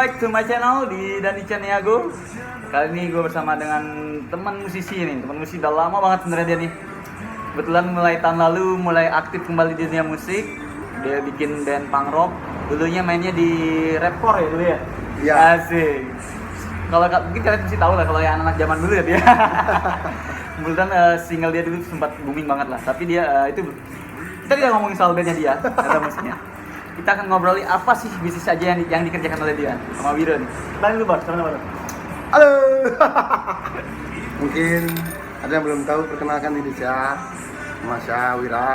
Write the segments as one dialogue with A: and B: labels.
A: back to my channel di Dani Caniago. Kali ini gue bersama dengan teman musisi nih. Teman musisi udah lama banget sebenarnya dia nih. Kebetulan mulai tahun lalu mulai aktif kembali di dunia musik. Dia bikin band punk rock. Dulunya mainnya di rapcore ya dulu ya.
B: Iya.
A: Asik. Kalau mungkin kalian mesti tahu lah kalau yang anak-anak zaman dulu ya dia. Kemudian single dia dulu sempat booming banget lah. Tapi dia itu kita tidak ngomongin soal bandnya dia, kata musiknya. Kita akan ngobrolin apa sih bisnis aja yang dikerjakan oleh dia sama Wiro nih. Kenalin dulu, Bos. Sama-sama.
B: Halo. Mungkin ada yang belum tahu, perkenalkan diri saya, nama saya Wira.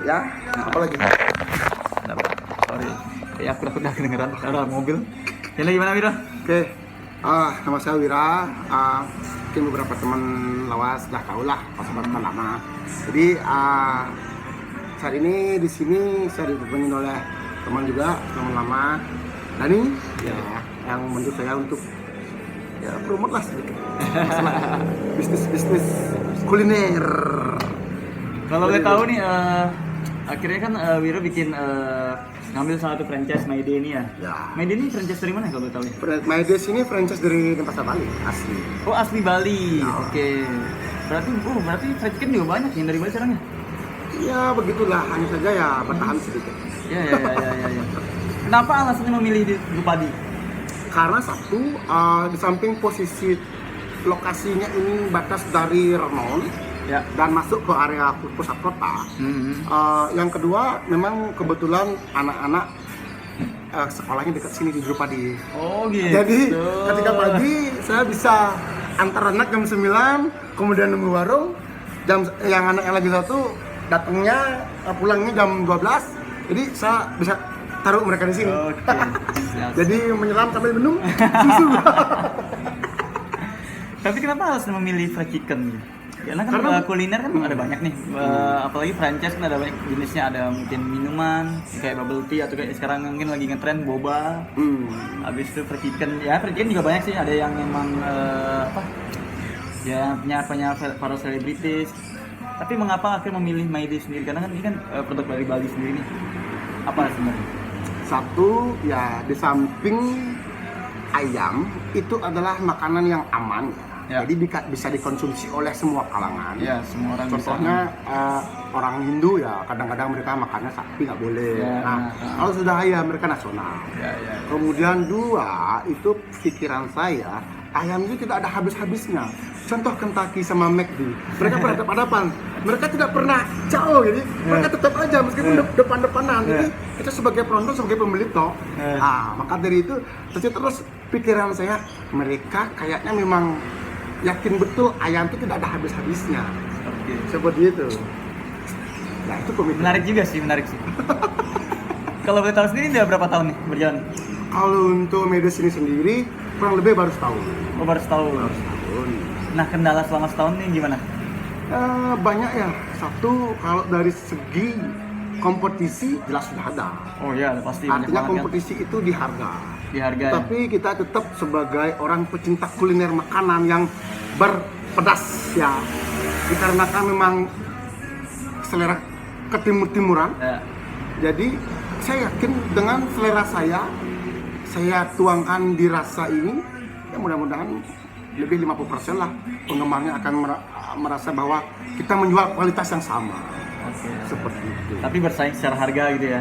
B: Ya, apa lagi?
A: Sorry, kayak aku udah kedengeran ada mobil. Jadi gimana Wiro?
B: Oke, nama saya Wira. Mungkin beberapa teman lawas sudah tahu lah, pas-pasan lama. Jadi saat ini di sini saya ditemani oleh teman juga, teman lama, Dani, ya, yang membantu saya untuk ya promote lah sedikit masalah bisnis kuliner.
A: Kalau boleh tahu nih, akhirnya kan Wiro bikin ngambil salah satu franchise Mayday ini ya.
B: Ya.
A: Mayday ini franchise dari mana kalau boleh tahu nih?
B: Mayday ini franchise dari Denpasar Bali, asli.
A: Oh asli Bali,
B: Ya.
A: Oke. Berarti fried chicken juga banyak yang dari Bali sekarang ya?
B: Ya begitulah, hanya saja ya bertahan sedikit.
A: Ya. Kenapa alasannya memilih di Drupadi?
B: Karena satu, di samping posisi lokasinya ini batas dari Renon
A: Ya.
B: dan masuk ke area pusat kota. Yang kedua, memang kebetulan anak-anak sekolahnya dekat sini di Drupadi.
A: Oh gitu.
B: Jadi ketika pagi saya bisa antar anak jam 9, kemudian nunggu warung. Yang anak yang lagi satu datangnya pulangnya jam 12. Jadi saya bisa taruh mereka di sini.
A: Oke. Siap.
B: Jadi menyelam sambil minum susu.
A: Tapi kenapa harus memilih fried chicken? Karena kan
B: Karena-
A: kuliner kan ada banyak nih. Apalagi franchise kan ada banyak jenisnya. Ada mungkin minuman kayak bubble tea atau kayak sekarang mungkin lagi ngetren boba. Habis itu fried chicken. Ya fried chicken juga banyak sih. Ada yang memang ya punya para selebritis. Tapi mengapa akhirnya memilih Mayday sendiri? Karena kan ini kan produk dari Bali sendiri nih. Apa sebenarnya?
B: Satu, ya di samping ayam itu adalah makanan yang aman.
A: Ya.
B: Jadi bisa dikonsumsi oleh semua kalangan.
A: Ya semua orang
B: Contohnya orang Hindu ya kadang-kadang mereka makannya sapi nggak boleh.
A: Ya,
B: Nah, kalau sudah ayam mereka nasional.
A: Ya.
B: Kemudian dua, itu pikiran saya, ayam itu tidak ada habis-habisnya. Contoh Kentucky sama McD, mereka berhadapan-hadapan. Mereka tidak pernah jauh, jadi mereka tetap aja meskipun depan-depanan. Jadi kita sebagai penonton, sebagai pembeli toh. Maka dari itu terus pikiran saya, mereka kayaknya memang yakin betul ayam itu tidak ada habis-habisnya.
A: Oke.
B: Seperti itu. Nah, itu komitmen.
A: Menarik juga sih, menarik sih. Kalau boleh tahu sendiri udah berapa tahun nih berjalan?
B: Kalau untuk Mayday ini sendiri kurang lebih baru setahun.
A: Oh baru setahun.
B: Setahun.
A: Nah kendala selama setahun nih gimana?
B: Banyak ya. Satu, kalau dari segi kompetisi jelas sudah ada.
A: Oh iya pasti. banyak
B: Artinya
A: banget
B: kompetisi itu di harga.
A: kan? Di harga. Ya?
B: Tapi kita tetap sebagai orang pecinta kuliner makanan yang berpedas ya. Dikarenakan memang selera ketimur-timuran.
A: Ya.
B: Jadi saya yakin dengan selera saya tuangkan di rasa ini, ya mudah-mudahan lebih 50% lah penggemarnya akan merasa bahwa kita menjual kualitas yang sama.
A: Oke.
B: Seperti itu.
A: Tapi bersaing secara harga gitu ya?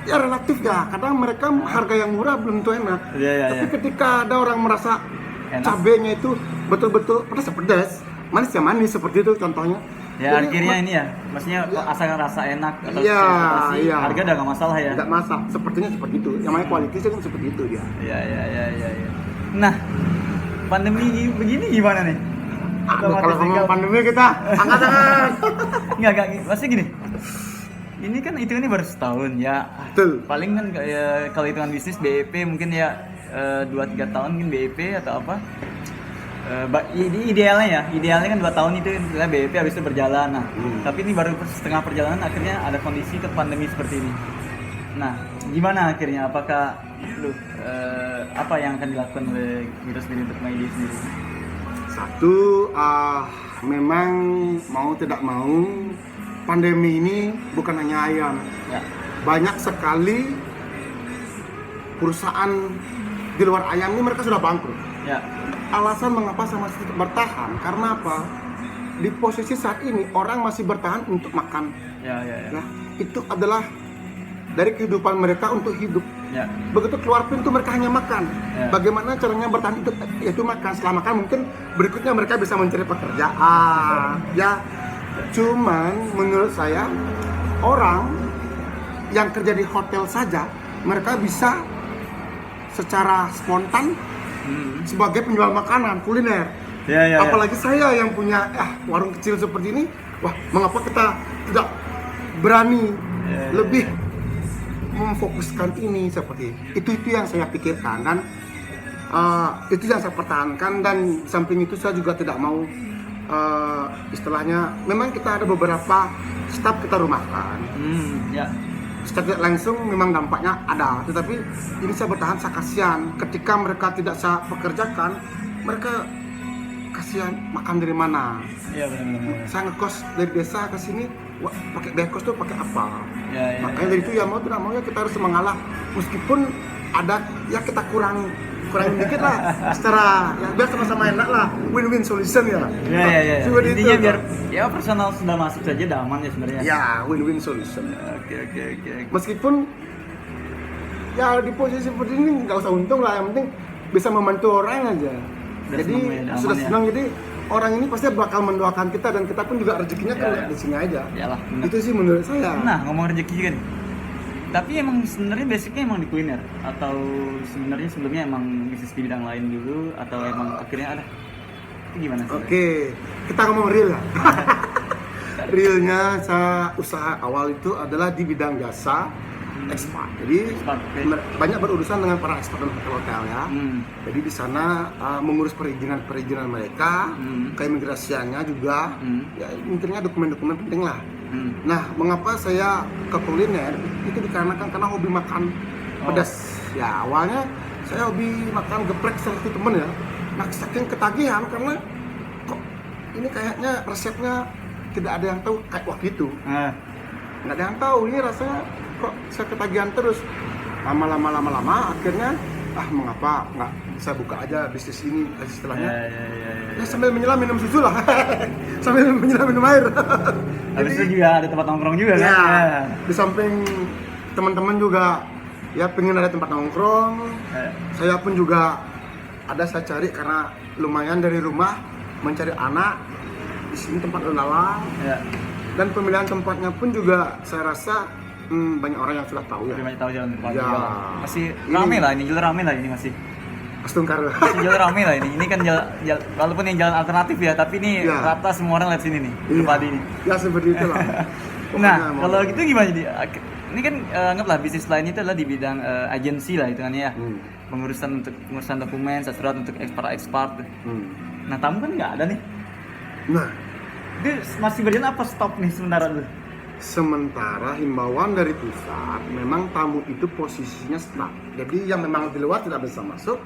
B: Ya relatif ya, kadang mereka harga yang murah belum tentu enak.
A: Iya.
B: Tapi ketika ada orang merasa
A: Enak.
B: cabenya itu betul-betul pedas, manis ya manis, seperti itu contohnya.
A: Ya
B: Jadi,
A: akhirnya ini ya, maksudnya asalkan rasa enak atau
B: Iya,
A: sesuatu
B: iya.
A: harga udah gak masalah ya?
B: Tidak masak, sepertinya seperti itu. Yang namanya kualitas itu seperti itu dia.
A: Iya. Nah, pandemi begini gimana nih?
B: Aduh,
A: Otomatis
B: kalau ngomong
A: tinggal-
B: pandemi kita angkat tangan.
A: Enggak, pasti gini. Ini kan hitungannya baru setahun ya.
B: Betul.
A: Paling kan kalau hitungan bisnis BEP mungkin ya 2-3 tahun mungkin BEP atau apa. Idealnya kan 2 tahun itu misalnya BEP habis itu berjalan. Nah, tapi ini baru setengah perjalanan akhirnya ada kondisi ke pandemi seperti ini. Nah, gimana akhirnya? Apakah apa yang akan dilakukan oleh Wiro sendiri untuk Mayday sendiri?
B: Satu, memang mau tidak mau pandemi ini bukan hanya ayam.
A: Ya.
B: Banyak sekali perusahaan di luar ayam ini mereka sudah bangkrut.
A: Ya.
B: Alasan mengapa saya masih tetap bertahan karena apa? Di posisi saat ini orang masih bertahan untuk makan.
A: Ya.
B: Nah, itu adalah dari kehidupan mereka untuk hidup.
A: Ya.
B: Begitu keluar pintu mereka hanya makan.
A: Ya.
B: Bagaimana caranya bertahan itu? Yaitu makan. Setelah makan mungkin berikutnya mereka bisa mencari pekerjaan. Ya, cuman menurut saya orang yang kerja di hotel saja mereka bisa secara spontan sebagai penjual makanan kuliner.
A: Ya.
B: Apalagi saya yang punya warung kecil seperti ini, wah, mengapa kita tidak berani lebih memfokuskan ini seperti itu yang saya pikirkan dan itu yang saya pertahankan. Dan samping itu saya juga tidak mau istilahnya memang kita ada beberapa staf kita rumahkan.
A: Ya.
B: Secara langsung memang dampaknya ada, tetapi ini saya bertahan, saya kasihan ketika mereka tidak saya pekerjakan, mereka kasihan makan dari mana.
A: Iya benar.
B: Saya ngekos dari desa ke sini, pakai biaya kos tuh pakai apa?
A: Ya.
B: Makanya dari itu ya mau tidak mau ya kita harus mengalah, meskipun ada ya kita kurangin dikit lah, secara ya biar sama-sama enak lah, win-win solution ya.
A: Ya.
B: Seperti
A: Intinya
B: itu.
A: biar ya personal sudah masuk saja udah aman ya sebenarnya.
B: Ya win-win solution.
A: Oke.
B: Meskipun ya di posisi seperti ini nggak usah untung lah, yang penting bisa membantu orang aja.
A: Udah
B: Jadi
A: senang ya,
B: sudah
A: aman ya.
B: senang, jadi orang ini pasti bakal mendoakan kita dan kita pun juga rezekinya kan
A: Ya.
B: di sini aja.
A: Iyalah, benar.
B: Itu sih menurut saya.
A: Nah, ngomong rezeki kan. Tapi emang sebenarnya basicnya emang di kuliner atau sebenarnya sebelumnya emang bisnis di bidang lain dulu atau emang akhirnya ada? Itu gimana sih?
B: Oke, kita ngomong real ya. Realnya saya usaha awal itu adalah di bidang jasa ekspat. Jadi
A: Ekspat, oke.
B: banyak berurusan dengan para ekspat dan hotel ya. Jadi di sana mengurus perizinan mereka, keimigrasiannya juga. Ya intinya dokumen-dokumen penting lah. Nah, mengapa saya ke kuliner? Itu dikarenakan karena hobi makan pedas. Ya awalnya saya hobi makan geprek sama satu temen ya. Nah, saking ketagihan karena kok ini kayaknya resepnya tidak ada yang tahu kayak waktu itu. Nggak ada yang tahu, ini rasanya kok saya ketagihan terus. Lama-lama akhirnya mengapa nggak saya buka aja bisnis ini istilahnya. Ya sambil menyelam minum susu lah. Sambil menyelam minum air.
A: Habis itu juga ada tempat nongkrong juga kan?
B: Ya, di samping teman-teman juga ya pengen ada tempat nongkrong. Saya pun juga saya cari karena lumayan dari rumah mencari anak di sini tempat lalang. Dan pemilihan tempatnya pun juga saya rasa banyak orang yang sudah tahu ya.
A: Banyak tahu jalan tempat
B: Ya.
A: juga lah. Masih rame lah ini, jalan rame lah ini masih.
B: Astungkar.
A: Masih jalan rame lah ini. Ini kan jalan, walaupun yang jalan alternatif ya, tapi ini
B: Ya.
A: rata semua orang lihat sini nih,
B: Iya.
A: tempat ini.
B: Ya seperti itulah.
A: Nah,
B: Pokoknya
A: kalau
B: mau-
A: gitu gimana jadi? Ini kan anggaplah bisnis lain itu adalah di bidang agensi lah hitungannya ya. Pengurusan dokumen, surat untuk ekspor. Nah, tamu kan nggak ada nih.
B: Nah,
A: Itu masih berjalan apa stop nih sementara dulu?
B: sementara himbauan dari pusat memang tamu itu posisinya stuck. Jadi yang memang di luar tidak bisa masuk,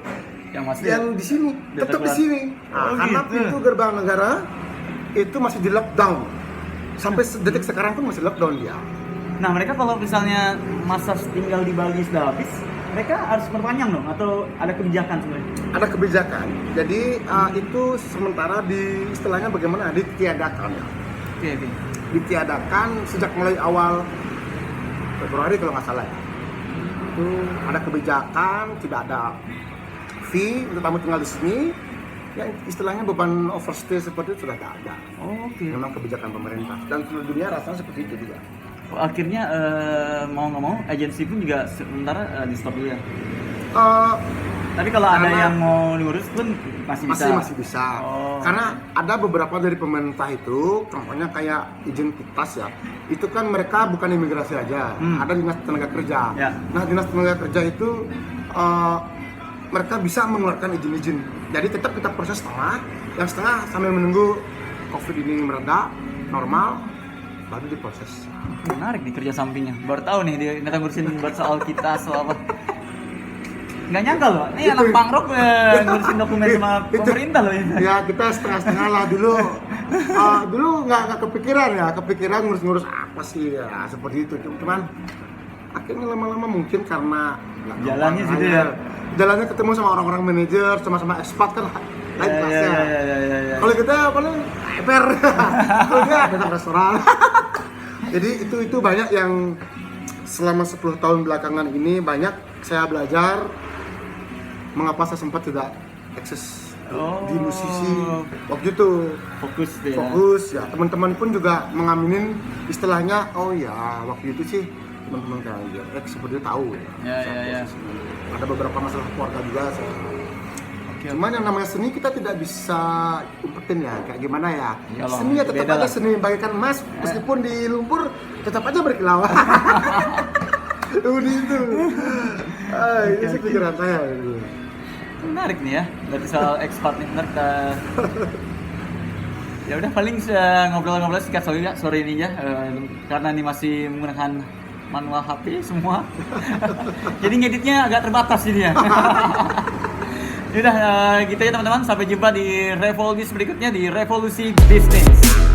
A: Yang masih
B: yang di sini
A: Dia
B: tetap di
A: terkeluar.
B: sini.
A: Oh,
B: Karena
A: gitu.
B: pintu gerbang negara itu masih di lockdown. Sampai detik sekarang pun masih lockdown dia.
A: Nah, mereka kalau misalnya masa tinggal di Bali sudah habis, mereka harus perpanjang dong atau ada kebijakan sebenarnya?
B: Ada kebijakan. Jadi itu sementara di istilahnya bagaimana ditiadakan ya.
A: Oke.
B: Ditiadakan sejak mulai awal Februari kalau nggak salah ya. Itu ada kebijakan, tidak ada fee untuk tamu tinggal di sini. Ya istilahnya beban overstay seperti itu sudah tidak ada.
A: Oke.
B: Memang kebijakan pemerintah dan seluruh dunia rasanya seperti itu juga.
A: Akhirnya mau nggak mau agensi pun juga sementara di stop dulu ya. Tapi kalau ada
B: Karena-
A: yang mau diurus pun masih bisa.
B: Masih bisa.
A: Oh.
B: Karena ada beberapa dari pemerintah itu, contohnya kayak izin kitas ya. Itu kan mereka bukan imigrasi aja, ada dinas tenaga kerja.
A: Ya.
B: Nah, dinas tenaga kerja itu mereka bisa mengeluarkan izin-izin. Jadi tetap kita proses setengah sambil menunggu COVID ini mereda normal, baru diproses.
A: Menarik nih kerja sampingnya. Baru tahu nih dia ternyata ngurusin buat soal kita soal apa. Nggak nyangka loh, ini anak pangrok ngurusin dokumen sama pemerintah loh ini.
B: Ya kita setengah-setengah lah dulu. Dulu nggak kepikiran ya, kepikiran ngurus-ngurus apa sih ya seperti itu. Cuman akhirnya lama-lama mungkin karena nggak
A: Jalannya
B: gampang
A: situ
B: aja.
A: ya?
B: Jalannya ketemu sama orang-orang manajer, sama-sama expat kan lain kelasnya.
A: Ya.
B: Kalau kita paling hyper, kalau dia ada restoran. Jadi itu banyak yang selama 10 tahun belakangan ini banyak saya belajar mengapa saya sempat tidak eksis di musisi waktu itu.
A: Fokus deh.
B: Fokus ya, teman-teman pun juga mengaminin istilahnya, oh ya waktu itu sih teman-teman kayak GRX seperti tahu
A: Ya.
B: posisi. Ada beberapa masalah keluarga juga saya.
A: Oke.
B: Cuman yang namanya seni kita tidak bisa umpetin ya, kayak gimana ya.
A: Iyalah,
B: Seni ya tetap
A: beda
B: aja
A: lah.
B: seni, bagaikan emas meskipun di lumpur tetap aja berkilauan. Udah itu. Ini sih pikiran saya.
A: Menarik nih ya, berarti soal expat nih, bener. Ya udah paling ngobrol-ngobrol singkat sore ini ya, karena ini masih menggunakan manual HP semua, jadi ngeditnya agak terbatas ini ya. Yaudah gitu ya teman-teman, sampai jumpa di revolusi berikutnya di Revolusi Bisnis.